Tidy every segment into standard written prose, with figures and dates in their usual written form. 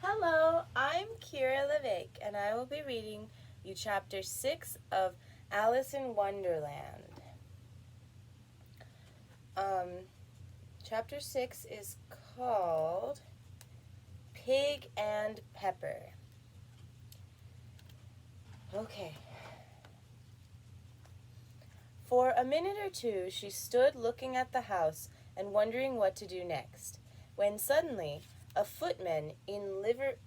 Hello, I'm Kira Levake, and I will be reading you Chapter 6 of Alice in Wonderland. Chapter 6 is called Pig and Pepper. Okay. For a minute or two, she stood looking at the house and wondering what to do next, when suddenly a footman in livery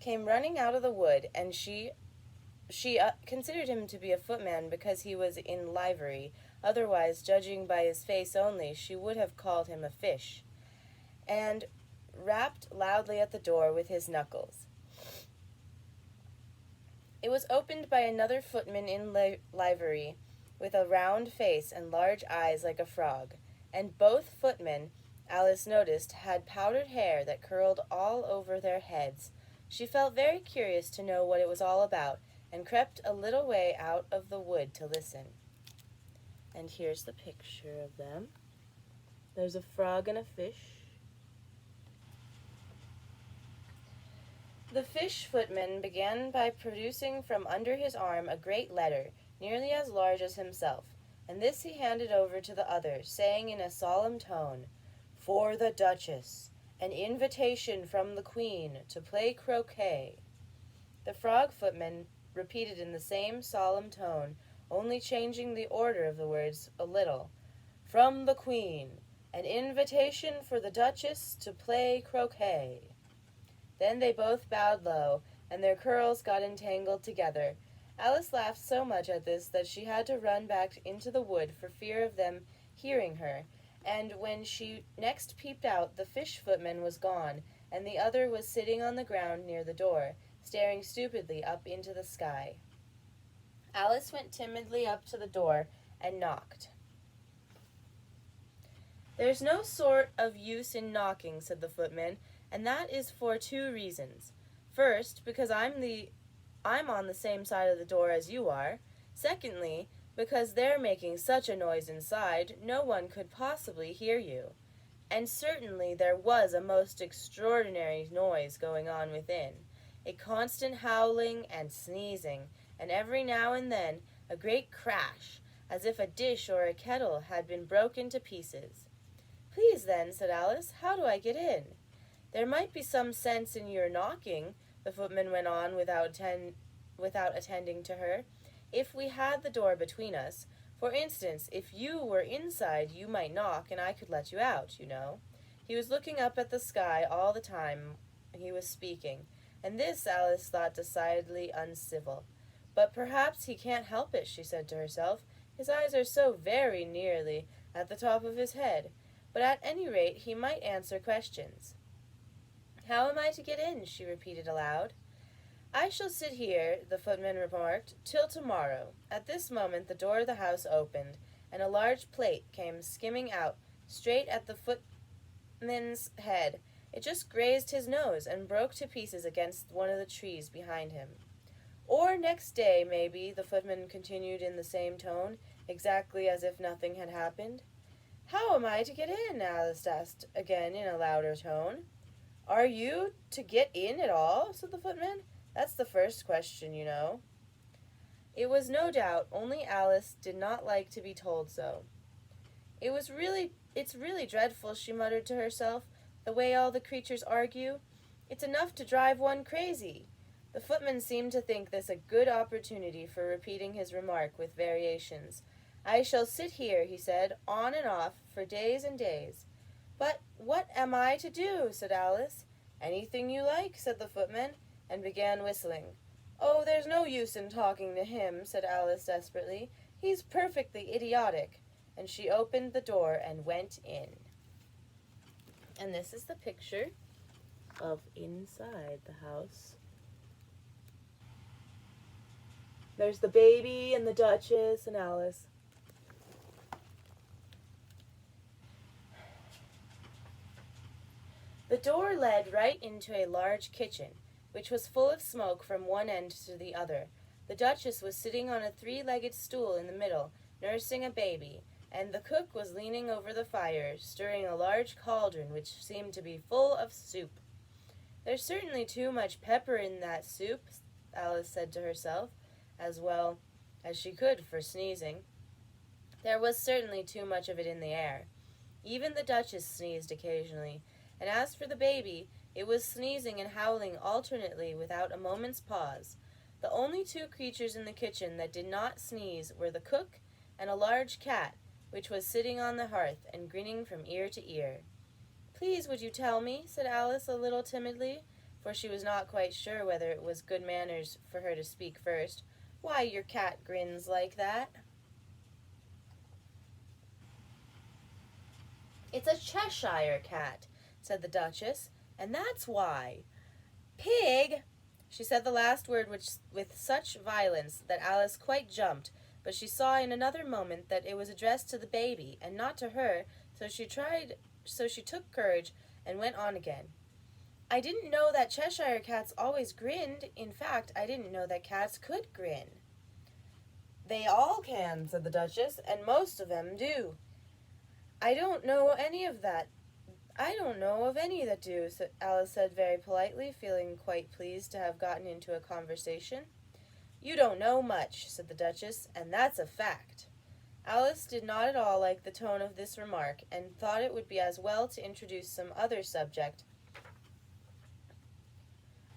came running out of the wood, and she considered him to be a footman because he was in livery. Otherwise, judging by his face only, she would have called him a fish, and rapped loudly at the door with his knuckles. It was opened by another footman in livery, with a round face and large eyes like a frog, and both footmen, Alice noticed, had powdered hair that curled all over their heads. She felt very curious to know what it was all about, and crept a little way out of the wood to listen. And here's the picture of them. There's a frog and a fish. The fish footman began by producing from under his arm a great letter, nearly as large as himself, and this he handed over to the other, saying in a solemn tone, "For the Duchess, an invitation from the Queen to play croquet." The frog footman repeated in the same solemn tone, only changing the order of the words a little, "From the Queen, an invitation for the Duchess to play croquet." Then they both bowed low, and their curls got entangled together. Alice laughed so much at this that she had to run back into the wood for fear of them hearing her, and when she next peeped out, the fish footman was gone, and the other was sitting on the ground near the door, staring stupidly up into the sky. Alice went timidly up to the door and knocked. "There's no sort of use in knocking," said the footman, "and that is for two reasons. First, because I'm on the same side of the door as you are. Secondly, because they're making such a noise inside, no one could possibly hear you." And certainly there was a most extraordinary noise going on within, a constant howling and sneezing, and every now and then a great crash, as if a dish or a kettle had been broken to pieces. "Please, then," said Alice, "how do I get in?" "There might be some sense in your knocking," the footman went on without attending to her, "if we had the door between us. For instance, if you were inside you might knock, and I could let you out, you know." He was looking up at the sky all the time he was speaking, and this Alice thought decidedly uncivil. "But perhaps he can't help it," she said to herself. "His eyes are so very nearly at the top of his head. But at any rate he might answer questions." "How am I to get in?" she repeated aloud. "I shall sit here," the footman remarked, "till tomorrow." At this moment the door of the house opened, and a large plate came skimming out, straight at the footman's head. It just grazed his nose, and broke to pieces against one of the trees behind him. "Or next day, maybe," the footman continued in the same tone, exactly as if nothing had happened. "How am I to get in?" Alice asked again in a louder tone. "Are you to get in at all?" said the footman. "That's the first question, you know." It was no doubt only Alice did not like to be told so. It's really dreadful," she muttered to herself, "the way all the creatures argue. It's enough to drive one crazy." The footman seemed to think this a good opportunity for repeating his remark with variations. "I shall sit here," he said, "on and off, for days and days." "But what am I to do?" said Alice. "Anything you like," said the footman, and began whistling. "Oh, there's no use in talking to him," said Alice desperately. "He's perfectly idiotic." And she opened the door and went in. And this is the picture of inside the house. There's the baby and the Duchess and Alice. The door led right into a large kitchen, which was full of smoke from one end to the other. The Duchess was sitting on a three-legged stool in the middle, nursing a baby, and the cook was leaning over the fire, stirring a large cauldron which seemed to be full of soup. "There's certainly too much pepper in that soup," Alice said to herself, as well as she could for sneezing. There was certainly too much of it in the air. Even the Duchess sneezed occasionally, and as for the baby, it was sneezing and howling alternately without a moment's pause. The only two creatures in the kitchen that did not sneeze were the cook and a large cat, which was sitting on the hearth and grinning from ear to ear. "Please, would you tell me," said Alice a little timidly, for she was not quite sure whether it was good manners for her to speak first, "why your cat grins like that?" "It's a Cheshire cat," said the Duchess, "and that's why." "Pig!" She said the last word with such violence that Alice quite jumped, but she saw in another moment that it was addressed to the baby, and not to her, so she took courage and went on again. "I didn't know that Cheshire cats always grinned. In fact, I didn't know that cats could grin." "They all can," said the Duchess, "and most of them do." I don't know of any that do," Alice said very politely, feeling quite pleased to have gotten into a conversation. "You don't know much," said the Duchess, "and that's a fact." Alice did not at all like the tone of this remark, and thought it would be as well to introduce some other subject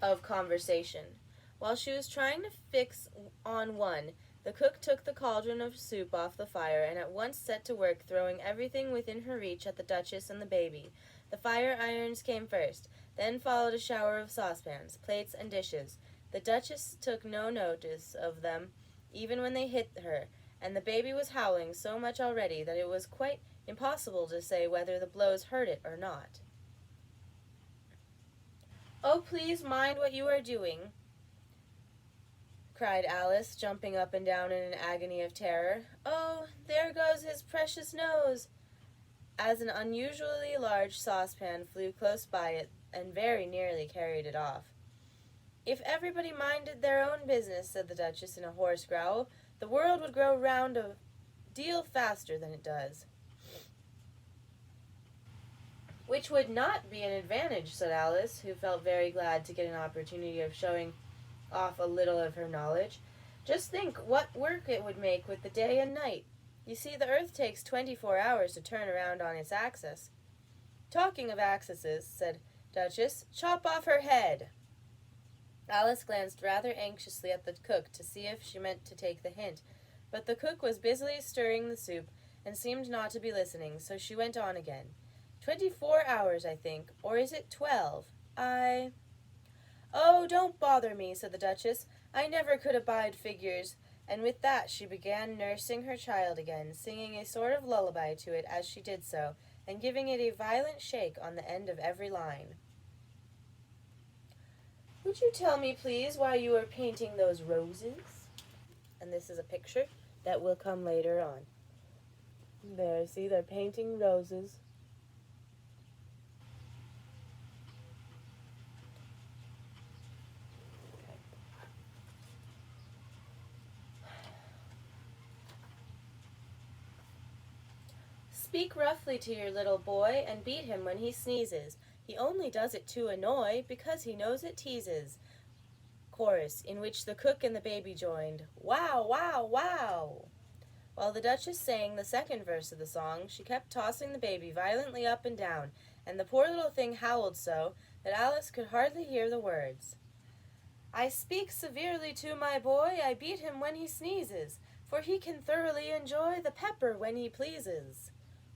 of conversation. While she was trying to fix on one, the cook took the cauldron of soup off the fire and at once set to work throwing everything within her reach at the Duchess and the baby. The fire irons came first, then followed a shower of saucepans, plates, and dishes. The Duchess took no notice of them, even when they hit her, and the baby was howling so much already that it was quite impossible to say whether the blows hurt it or not. "Oh, please mind what you are doing," cried Alice, jumping up and down in an agony of terror. "Oh, there goes his precious nose!" as an unusually large saucepan flew close by it and very nearly carried it off. "If everybody minded their own business," said the Duchess in a hoarse growl, "the world would grow round a deal faster than it does." "Which would not be an advantage," said Alice, who felt very glad to get an opportunity of showing off a little of her knowledge. "Just think what work it would make with the day and night. You see, the earth takes 24 hours to turn around on its axis." "Talking of axes," said Duchess, "chop off her head." Alice glanced rather anxiously at the cook to see if she meant to take the hint, but the cook was busily stirring the soup and seemed not to be listening, so she went on again. 24 hours, I think, or is it 12? "Oh, don't bother me," said the Duchess. "I never could abide figures." And with that she began nursing her child again, singing a sort of lullaby to it as she did so, and giving it a violent shake on the end of every line. "Would you tell me, please, why you are painting those roses?" And this is a picture that will come later on. There, see, they're painting roses. "Speak roughly to your little boy, and beat him when he sneezes. He only does it to annoy, because he knows it teases." Chorus, in which the cook and the baby joined. "Wow, wow, wow!" While the Duchess sang the second verse of the song, she kept tossing the baby violently up and down, and the poor little thing howled so that Alice could hardly hear the words. "I speak severely to my boy, I beat him when he sneezes, for he can thoroughly enjoy the pepper when he pleases."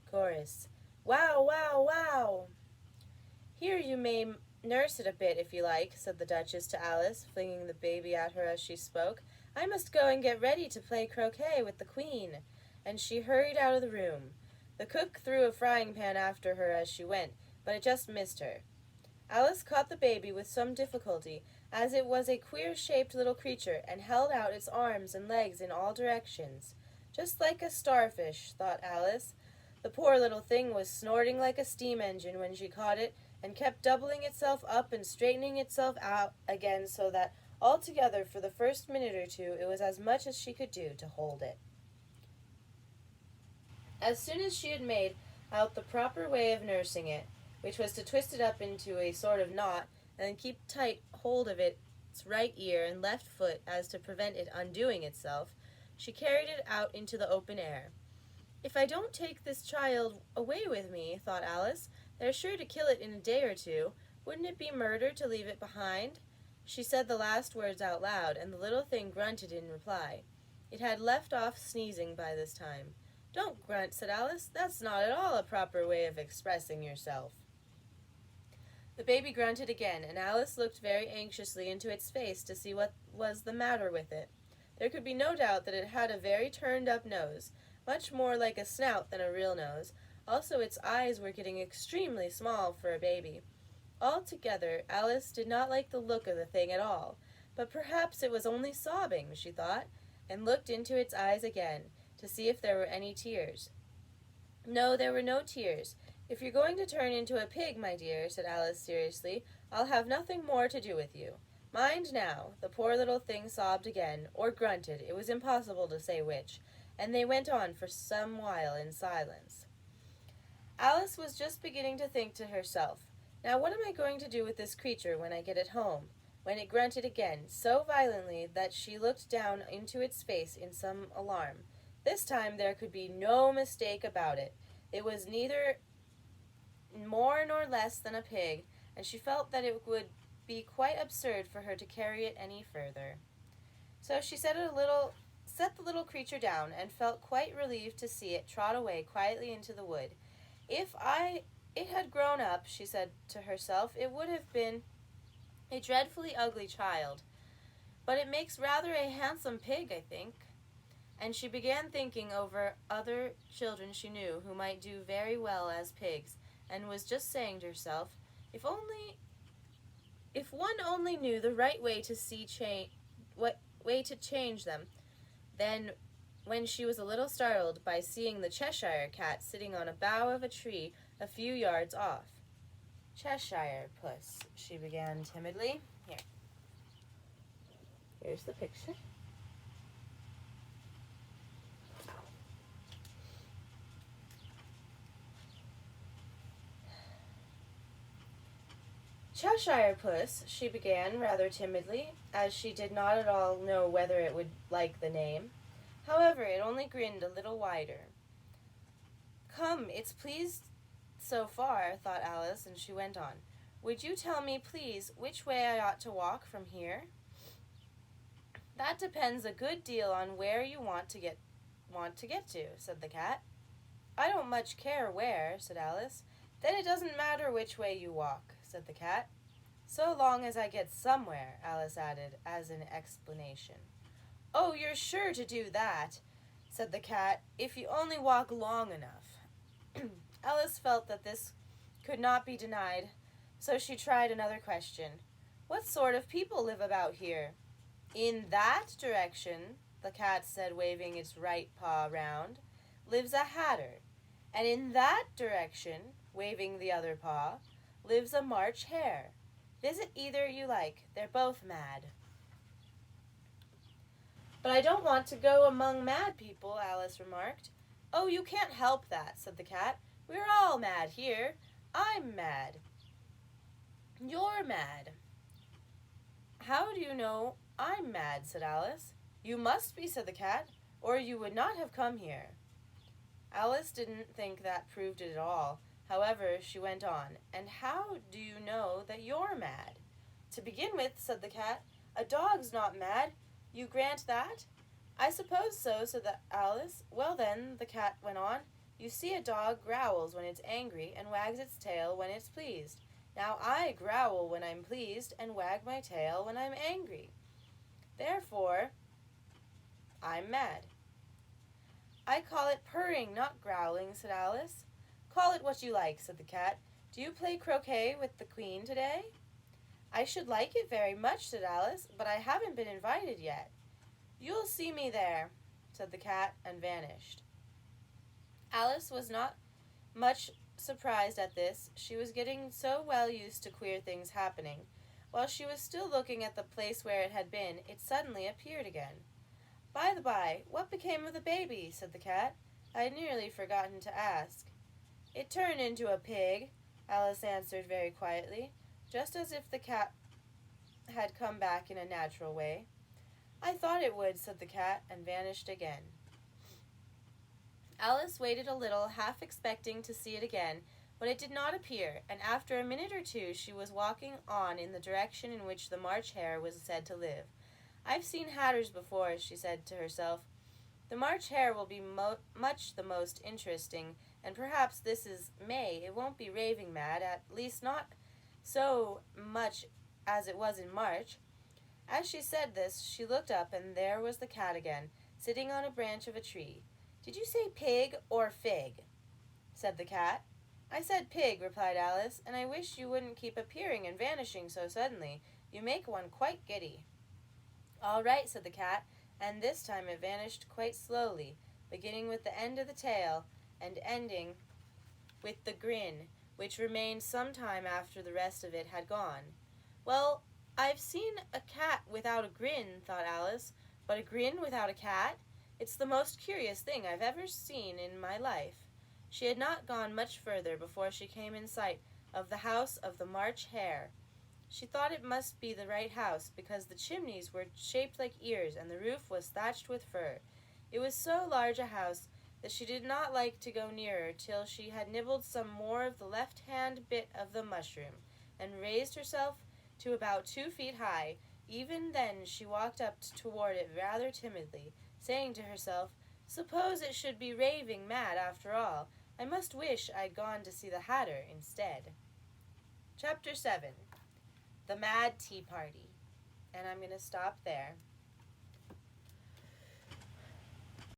Chorus. "Wow, wow, wow!" "Here, you may nurse it a bit if you like," said the Duchess to Alice, flinging the baby at her as she spoke. "I must go and get ready to play croquet with the Queen." And she hurried out of the room. The cook threw a frying pan after her as she went, but it just missed her. Alice caught the baby with some difficulty, as it was a queer-shaped little creature, and held out its arms and legs in all directions. "Just like a starfish," thought Alice. The poor little thing was snorting like a steam engine when she caught it, and kept doubling itself up and straightening itself out again, so that altogether for the first minute or two it was as much as she could do to hold it. As soon as she had made out the proper way of nursing it, which was to twist it up into a sort of knot, and then keep tight hold of its right ear and left foot as to prevent it undoing itself, she carried it out into the open air. "If I don't take this child away with me," thought Alice, "they're sure to kill it in a day or two. Wouldn't it be murder to leave it behind?" She said the last words out loud, and the little thing grunted in reply. It had left off sneezing by this time. "Don't grunt," said Alice. "That's not at all a proper way of expressing yourself." The baby grunted again, and Alice looked very anxiously into its face to see what was the matter with it. There could be no doubt that it had a very turned-up nose, much more like a snout than a real nose. Also, its eyes were getting extremely small for a baby. Altogether, Alice did not like the look of the thing at all, but perhaps it was only sobbing, she thought, and looked into its eyes again, to see if there were any tears. No, there were no tears. "If you're going to turn into a pig, my dear," said Alice seriously, "I'll have nothing more to do with you. Mind now." The poor little thing sobbed again, or grunted, it was impossible to say which, and they went on for some while in silence. Alice was just beginning to think to herself, "Now what am I going to do with this creature when I get it home?" when it grunted again, so violently that she looked down into its face in some alarm. This time there could be no mistake about it. It was neither more nor less than a pig, and she felt that it would be quite absurd for her to carry it any further. So she set the little creature down, and felt quite relieved to see it trot away quietly into the wood. If it had grown up," she said to herself, "it would have been a dreadfully ugly child. But it makes rather a handsome pig, I think." And she began thinking over other children she knew who might do very well as pigs, and was just saying to herself, if one only knew the right way to change them. Then, when she was a little startled by seeing the Cheshire cat sitting on a bough of a tree a few yards off. "Cheshire puss," she began timidly. Here's the picture. "Cheshire puss," she began rather timidly, as she did not at all know whether it would like the name. However, it only grinned a little wider. "Come, it's pleased so far," thought Alice, and she went on. "Would you tell me, please, which way I ought to walk from here?" "That depends a good deal on where you want to get to," said the cat. "I don't much care where," said Alice. "Then it doesn't matter which way you walk," said the cat. "So long as I get somewhere," Alice added, as an explanation. "Oh, you're sure to do that," said the cat, "if you only walk long enough." Alice felt that this could not be denied, so she tried another question. "What sort of people live about here?" "In that direction," the cat said, waving its right paw round, "lives a hatter, and in that direction," waving the other paw, "lives a March hare. Visit either you like. They're both mad." "But I don't want to go among mad people," Alice remarked. "Oh, you can't help that," said the cat. "We're all mad here. I'm mad." "You're mad." "How do you know I'm mad?" said Alice. "You must be," said the cat, "or you would not have come here." Alice didn't think that proved it at all. However, she went on. "And how do you know that you're mad?" "To begin with," said the cat, "a dog's not mad. You grant that?" "I suppose so," said Alice. "Well then," the cat went on, "you see a dog growls when it's angry and wags its tail when it's pleased. Now I growl when I'm pleased and wag my tail when I'm angry. Therefore, I'm mad." "I call it purring, not growling," said Alice. "Call it what you like," said the cat. "Do you play croquet with the Queen today?" "I should like it very much," said Alice, "but I haven't been invited yet." "You'll see me there," said the cat, and vanished. Alice was not much surprised at this. She was getting so well used to queer things happening. While she was still looking at the place where it had been, it suddenly appeared again. "By the by, what became of the baby?" said the cat. I'd nearly forgotten to ask. It turned into a pig, Alice answered very quietly, just as if the cat had come back in a natural way. I thought it would, said the cat, and vanished again. Alice waited a little, half expecting to see it again, but it did not appear, and after a minute or two she was walking on in the direction in which the March Hare was said to live. I've seen hatters before, she said to herself. The March Hare will be much the most interesting, and perhaps this is May. It won't be raving mad, at least not so much as it was in March. As she said this, she looked up, and there was the cat again, sitting on a branch of a tree. Did you say pig or fig? Said the cat. I said pig, replied Alice, and I wish you wouldn't keep appearing and vanishing so suddenly. You make one quite giddy. All right, said the cat, and this time it vanished quite slowly, beginning with the end of the tail and ending with the grin, which remained some time after the rest of it had gone. Well, I've seen a cat without a grin, thought Alice, but a grin without a cat? It's the most curious thing I've ever seen in my life. She had not gone much further before she came in sight of the house of the March Hare. She thought it must be the right house, because the chimneys were shaped like ears, and the roof was thatched with fur. It was so large a house that she did not like to go nearer till she had nibbled some more of the left-hand bit of the mushroom, and raised herself to about 2 feet high. Even then she walked up toward it rather timidly, saying to herself, Suppose it should be raving mad after all. I must wish I'd gone to see the Hatter instead. Chapter 7. The Mad Tea Party. And I'm going to stop there.